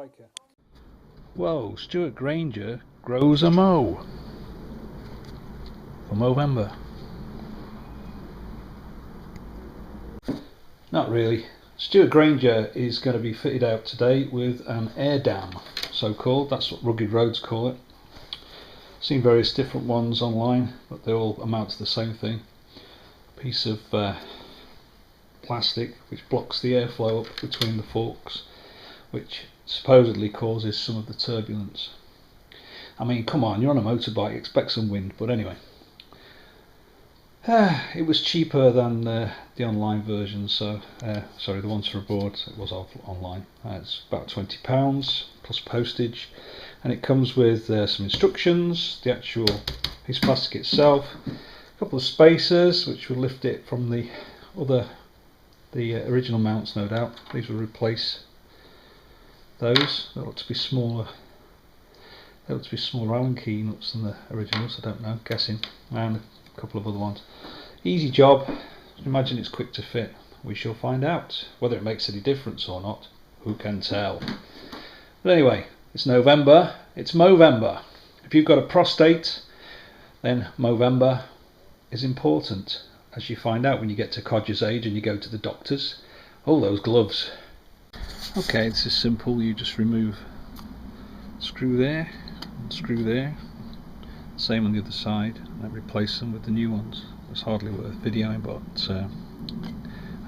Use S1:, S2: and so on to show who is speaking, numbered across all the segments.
S1: biker. Whoa, Stuart Granger grows a mow for Movember. Not really. Stuart Granger is going to be fitted out today with an air dam, so called. That's what Rugged Roads call it. Seen various different ones online, but they all amount to the same thing. A piece of plastic which blocks the airflow up between the forks, which supposedly causes some of the turbulence. I mean, come on, you're on a motorbike, expect some wind. But anyway, it was cheaper than the online version, so sorry, the ones for abroad. So it was online. It's about £20 plus postage, and it comes with some instructions, the actual piece of plastic itself, a couple of spacers which will lift it from the original mounts, no doubt. These will replace those. They look to be smaller. They look to be smaller Allen key nuts than the originals. I don't know, guessing. And a couple of other ones. Easy job. Imagine it's quick to fit. We shall find out whether it makes any difference or not. Who can tell? But anyway, it's November. It's Movember. If you've got a prostate, then Movember is important, as you find out when you get to Codger's age and you go to the doctors. Oh, those gloves. Okay, this is simple. You just remove screw there and screw there. Same on the other side, and replace them with the new ones. It's hardly worth videoing, but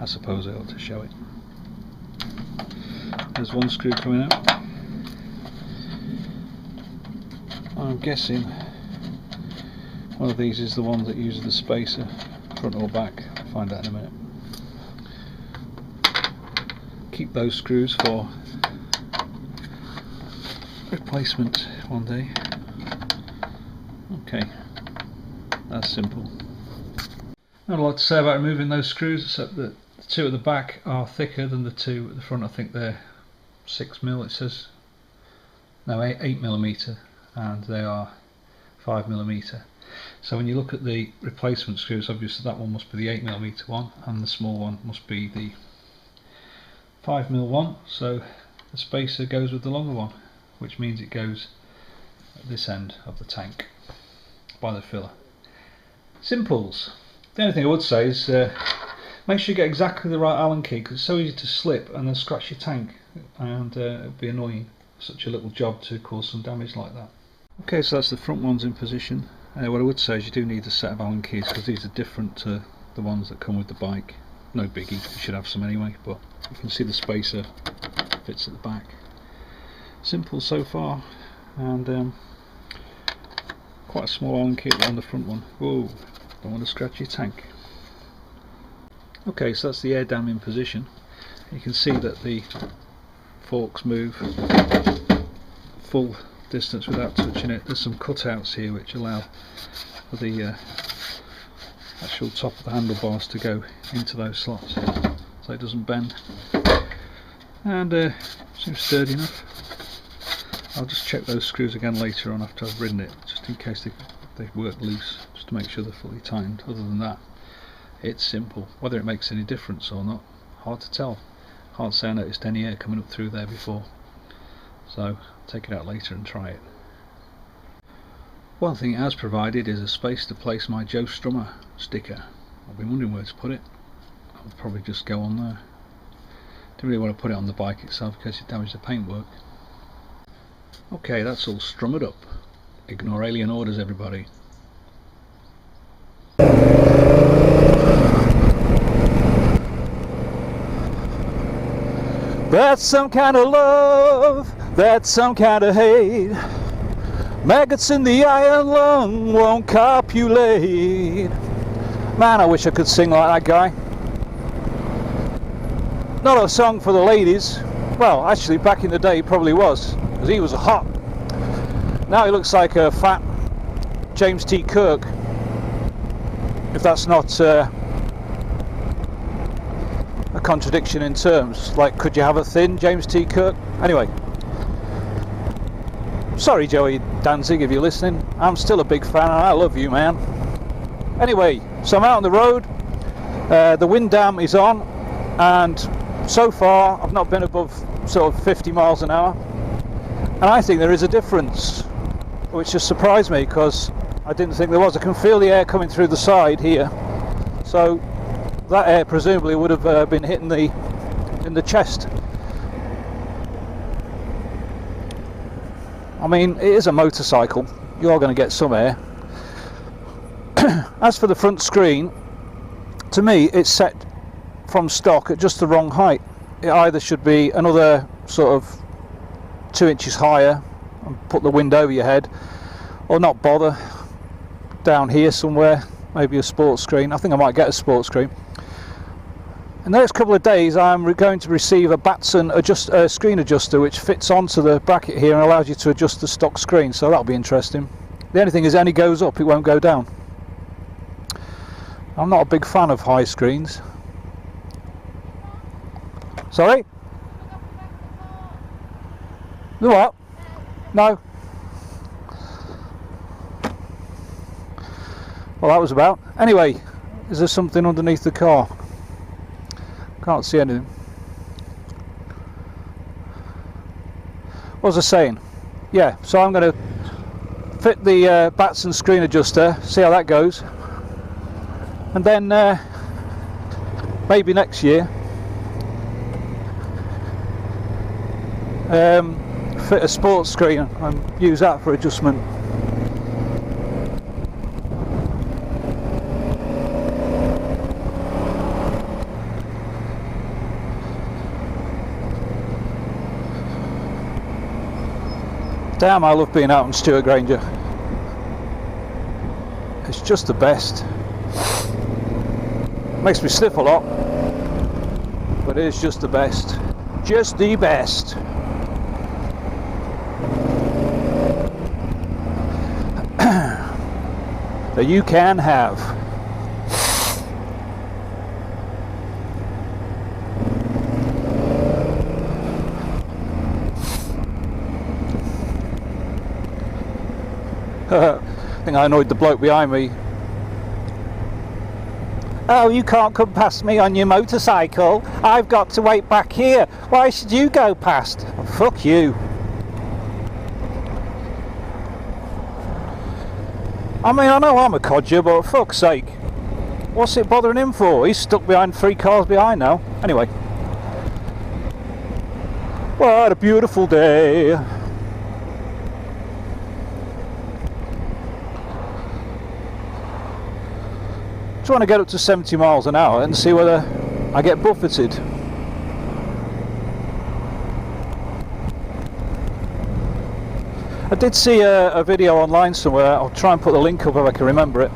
S1: I suppose I ought to show it. There's one screw coming out. I'm guessing one of these is the one that uses the spacer, front or back. I'll find out in a minute. Keep those screws for replacement one day. Okay, that's simple. Not a lot to say about removing those screws, except that the two at the back are thicker than the two at the front. I think they're 6mm, it says. No, 8mm, and they are 5mm. So when you look at the replacement screws, obviously that one must be the 8mm one, and the small one must be the 5mm one. So the spacer goes with the longer one, which means it goes at this end of the tank by the filler. Simples. The only thing I would say is make sure you get exactly the right Allen key, because it's so easy to slip and then scratch your tank, and it would be annoying, such a little job, to cause some damage like that. Okay, so that's the front ones in position. What I would say is you do need a set of Allen keys, because these are different to the ones that come with the bike. No biggie, you should have some anyway, but you can see the spacer fits at the back. Simple so far, and quite a small Allen key on the front one. Whoa, don't want to scratch your tank. Okay, so that's the air dam in position. You can see that the forks move full distance without touching it. There's some cutouts here which allow for the actual top of the handlebars to go into those slots, so it doesn't bend. And seems sturdy enough. I'll just check those screws again later on after I've ridden it, just in case they work loose, just to make sure they're fully tightened. Other than that, it's simple. Whether it makes any difference or not, hard to tell. Can't say I noticed any air coming up through there before, so I'll take it out later and try it. One thing it has provided is a space to place my Joe Strummer sticker. I've been wondering where to put it. I'll probably just go on there. Don't really want to put it on the bike itself in case it damages the paintwork. Okay, that's all strummered up. Ignore alien orders, everybody. That's some kind of love, that's some kind of hate. Maggots in the iron lung won't copulate. Man, I wish I could sing like that guy. Not a song for the ladies. Well, actually back in the day it probably was, because he was hot. Now he looks like a fat James T. Kirk, if that's not a contradiction in terms. Like, could you have a thin James T. Kirk? Anyway, sorry Joey Danzig if you're listening, I'm still a big fan and I love you, man. Anyway, so I'm out on the road, the wind dam is on, and so far I've not been above sort of 50 miles an hour. And I think there is a difference, which just surprised me because I didn't think there was. I can feel the air coming through the side here, so that air presumably would have been hitting in the chest. I mean, it is a motorcycle, you are going to get some air. As for the front screen, to me it's set from stock at just the wrong height. It either should be another sort of 2 inches higher and put the wind over your head, or not bother, down here somewhere, maybe a sports screen. I think I might get a sports screen. In the next couple of days I'm going to receive a Batson screen adjuster which fits onto the bracket here and allows you to adjust the stock screen, so that'll be interesting. The only thing is it only goes up, it won't go down. I'm not a big fan of high screens. Sorry? The what? No. Well, that was about. Anyway, is there something underneath the car? Can't see anything. What was I saying? Yeah, so I'm going to fit the Batson screen adjuster, see how that goes, and then maybe next year fit a sports screen and use that for adjustment. Damn, I love being out on Stuart Granger. It's just the best. Makes me sniff a lot, but it is just the best. Just the best. That you can have. I think I annoyed the bloke behind me. Oh, you can't come past me on your motorcycle. I've got to wait back here. Why should you go past? Oh, fuck you. I mean, I know I'm a codger, but for fuck's sake, what's it bothering him for? He's stuck behind 3 cars behind now. Anyway. What a beautiful day. Just want to get up to 70 miles an hour and see whether I get buffeted. I did see a video online somewhere. I'll try and put the link up if I can remember it.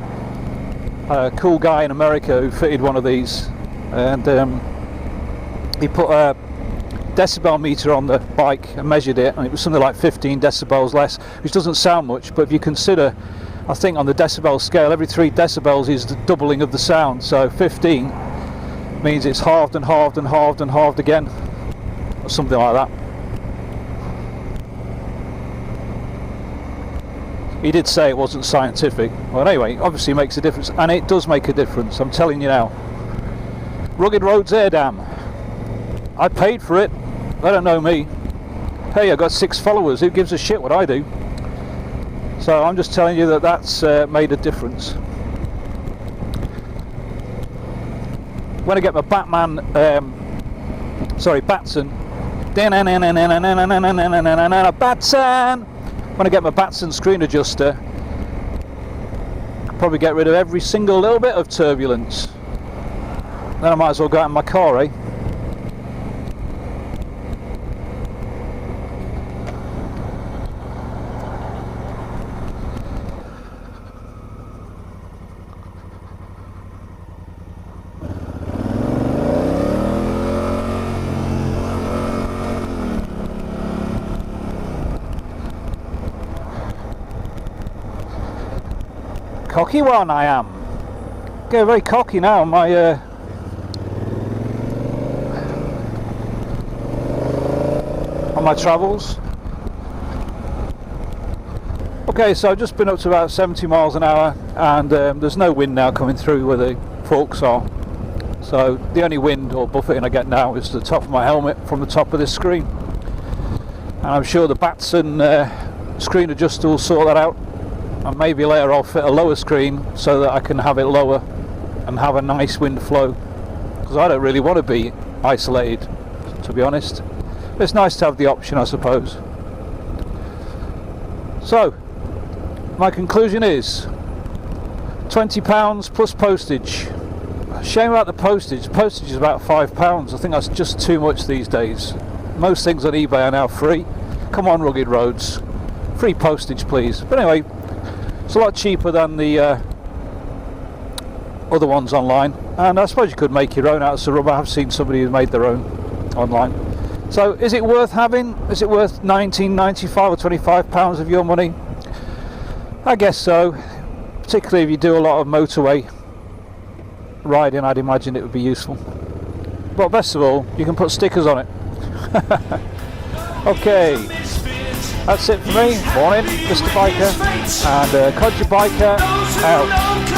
S1: A cool guy in America who fitted one of these, and he put a decibel meter on the bike and measured it, and it was something like 15 decibels less, which doesn't sound much, but if you consider, I think on the decibel scale, every 3 decibels is the doubling of the sound, so 15 means it's halved and halved and halved and halved again, or something like that. He did say it wasn't scientific. Well, anyway, obviously it makes a difference, and it does make a difference, I'm telling you now. Rugged Roads Air Dam. I paid for it. They don't know me. Hey, I got 6 followers. Who gives a shit what I do? So I'm just telling you that that's made a difference. When I get my Batson. Batson. When I get my Batson screen adjuster, I'll probably get rid of every single little bit of turbulence. Then I might as well go out in my car, eh? Cocky one I am. Get very cocky now on my travels. Okay, so I've just been up to about 70 miles an hour, and there's no wind now coming through where the forks are. So the only wind or buffeting I get now is the top of my helmet from the top of this screen. and I'm sure the bats and screen adjuster will sort that out, and maybe later I'll fit a lower screen so that I can have it lower and have a nice wind flow, because I don't really want to be isolated, to be honest. But it's nice to have the option, I suppose. So my conclusion is £20 plus postage. Shame about the postage. Postage is about £5. I think that's just too much these days. Most things on eBay are now free. Come on, Rugged Roads, free postage please. But anyway, it's a lot cheaper than the other ones online, and I suppose you could make your own out of some rubber. I've seen somebody who made their own online. So is it worth having? Is it worth £19.95 or £25 of your money? I guess so, particularly if you do a lot of motorway riding. I'd imagine it would be useful. But best of all, you can put stickers on it. Okay, that's it for me. Morning, Mr. Biker, and Codger Biker out.